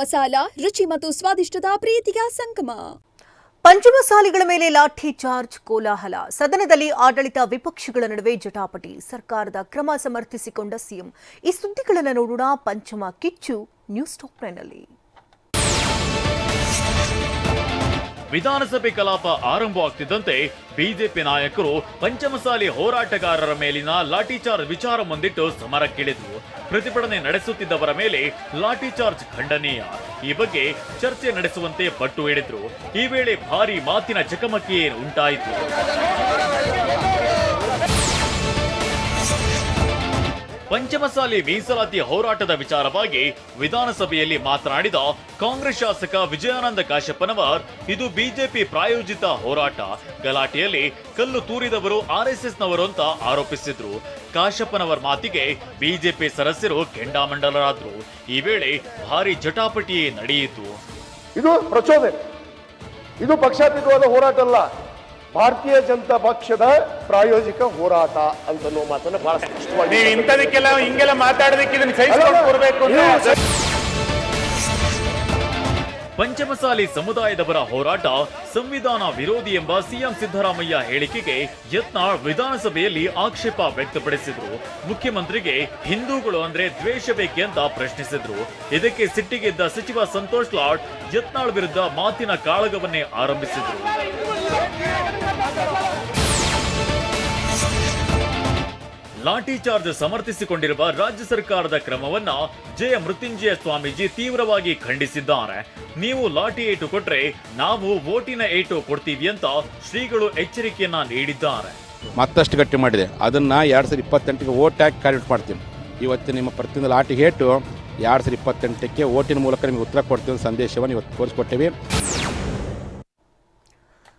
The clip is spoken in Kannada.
ಪಂಚಮಸಾಲ ರುಚಿ ಮತ್ತು ಸ್ವಾದಿಷ್ಟದ ಪ್ರೀತಿಯ ಸಂಗಮ. ಪಂಚಮಸಾಲಿಗಳ ಮೇಲೆ ಲಾಠಿ ಚಾರ್ಜ್, ಕೋಲಾಹಲ. ಸದನದಲ್ಲಿ ಆಡಳಿತ ವಿಪಕ್ಷಗಳ ನಡುವೆ ಜಟಾಪಟಿ. ಸರ್ಕಾರದ ಕ್ರಮ ಸಮರ್ಥಿಸಿಕೊಂಡ ಸಿಎಂ. ಈ ಸುದ್ದಿಗಳನ್ನು ನೋಡೋಣ ಪಂಚಮ ಕಿಚ್ಚು ನ್ಯೂಸ್ ಟಾಪ್ 9ನಲ್ಲಿ. ವಿಧಾನಸಭೆ ಕಲಾಪ ಆರಂಭವಾಗ್ತಿದ್ದಂತೆ ಬಿಜೆಪಿ ನಾಯಕರು ಪಂಚಮಸಾಲಿ ಹೋರಾಟಗಾರರ ಮೇಲಿನ ಲಾಠಿಚಾರ್ಜ್ ವಿಚಾರ ಮುಂದಿಟ್ಟು ಸಮರಕ್ಕಿಳಿದ್ರು. ಪ್ರತಿಭಟನೆ ನಡೆಸುತ್ತಿದ್ದವರ ಮೇಲೆ ಲಾಠಿಚಾರ್ಜ್ ಖಂಡನೀಯ. ಈ ಬಗ್ಗೆ ಚರ್ಚೆ ನಡೆಸುವಂತೆ ಪಟ್ಟು ಹಿಡಿದ್ರು. ಈ ವೇಳೆ ಭಾರಿ ಮಾತಿನ ಚಕಮಕಿ ಉಂಟಾಯಿತು. ಪಂಚಮಸಾಲಿ ಮೀಸಲಾತಿ ಹೋರಾಟದ ವಿಚಾರವಾಗಿ ವಿಧಾನಸಭೆಯಲ್ಲಿ ಮಾತನಾಡಿದ ಕಾಂಗ್ರೆಸ್ ಶಾಸಕ ವಿಜಯಾನಂದ ಕಾಶಪ್ಪನವರ್, ಇದು ಬಿಜೆಪಿ ಪ್ರಾಯೋಜಿತ ಹೋರಾಟ. ಗಲಾಟೆಯಲ್ಲಿ ಕಲ್ಲು ತೂರಿದವರು ಆರ್ಎಸ್ಎಸ್ನವರು ಅಂತ ಆರೋಪಿಸಿದ್ರು. ಕಾಶಪ್ಪನವರ್ ಮಾತಿಗೆ ಬಿಜೆಪಿ ಸದಸ್ಯರು ಕೆಂಡಾಮಂಡಲರಾದ್ರು. ಈ ವೇಳೆ ಭಾರಿ ಜಟಾಪಟಿ ನಡೆಯಿತು. ಇದು ಪ್ರಚೋದನೆ, ಇದು ಪಕ್ಷಾತೀತವಾದ ಹೋರಾಟ ಅಲ್ಲ, ಭಾರತೀಯ ಜನತಾ ಪಕ್ಷದ ಪ್ರಾಯೋಜಿಕ ಹೋರಾಟ ಅಂತ ಮಾತನ್ನ ಬಹಳ ಸ್ಪಷ್ಟವಾಗಿ ನೀವು ಇಂಥದಕ್ಕೆಲ್ಲ ಹಿಂಗೆಲ್ಲ ಮಾತಾಡೋದಕ್ಕೆ ಇದನ್ನ ಸಹಿಸಿಕೊಂಡು ಕೊಡಬೇಕು. ಪಂಚಮಸಾಲಿ ಸಮುದಾಯದವರ ಹೋರಾಟ ಸಂವಿಧಾನ ವಿರೋಧಿ ಎಂಬ ಸಿಎಂ ಸಿದ್ದರಾಮಯ್ಯ ಹೇಳಿಕೆಗೆ ಯತ್ನಾಳ್ ವಿಧಾನಸಭೆಯಲ್ಲಿ ಆಕ್ಷೇಪ ವ್ಯಕ್ತಪಡಿಸಿದ್ರು. ಮುಖ್ಯಮಂತ್ರಿಗೆ ಹಿಂದೂಗಳು ಅಂದ್ರೆ ದ್ವೇಷ ಬೇಕೆ ಅಂತ ಪ್ರಶ್ನಿಸಿದ್ರು. ಇದಕ್ಕೆ ಸಿಟ್ಟಿಗೆದ್ದ ಸಚಿವ ಸಂತೋಷ್ ಲಾಡ್ ಯತ್ನಾಳ್ ವಿರುದ್ಧ ಮಾತಿನ ಕಾಳಗವನ್ನೇ ಆರಂಭಿಸಿದ್ರು. ಲಾಠಿ ಚಾರ್ಜ್ ಸಮರ್ಥಿಸಿಕೊಂಡಿರುವ ರಾಜ್ಯ ಸರ್ಕಾರದ ಕ್ರಮವನ್ನ ಜಯ ಮೃತ್ಯುಂಜಯ ಸ್ವಾಮೀಜಿ ತೀವ್ರವಾಗಿ ಖಂಡಿಸಿದ್ದಾರೆ. ನೀವು ಲಾಠಿ ಏಟು ಕೊಟ್ರೆ ನಾವು ವೋಟಿನ ಏಟು ಕೊಡ್ತೀವಿ ಅಂತ ಶ್ರೀಗಳು ಎಚ್ಚರಿಕೆಯನ್ನ ನೀಡಿದ್ದಾರೆ. ಮತ್ತಷ್ಟು ಗಟ್ಟಿ ಮಾಡಿದೆ, ಅದನ್ನ 2028ಗೆ ವೋಟ್ ಹಾಕಿ ಕ್ಯಾಲ್ಕುಲೇಟ್ ಮಾಡ್ತೀನಿ. ಇವತ್ತು ನಿಮ್ಮ ಪ್ರತಿಯೊಂದು ಲಾಠಿ ಏಟು 2028ಕ್ಕೆ ವೋಟಿನ ಮೂಲಕ ನಿಮಗೆ ಉತ್ತರ ಕೊಡ್ತೀವಿ ಸಂದೇಶವನ್ನು ಇವತ್ತು ತೋರಿಸ್ಕೊಟ್ಟೇವೆ.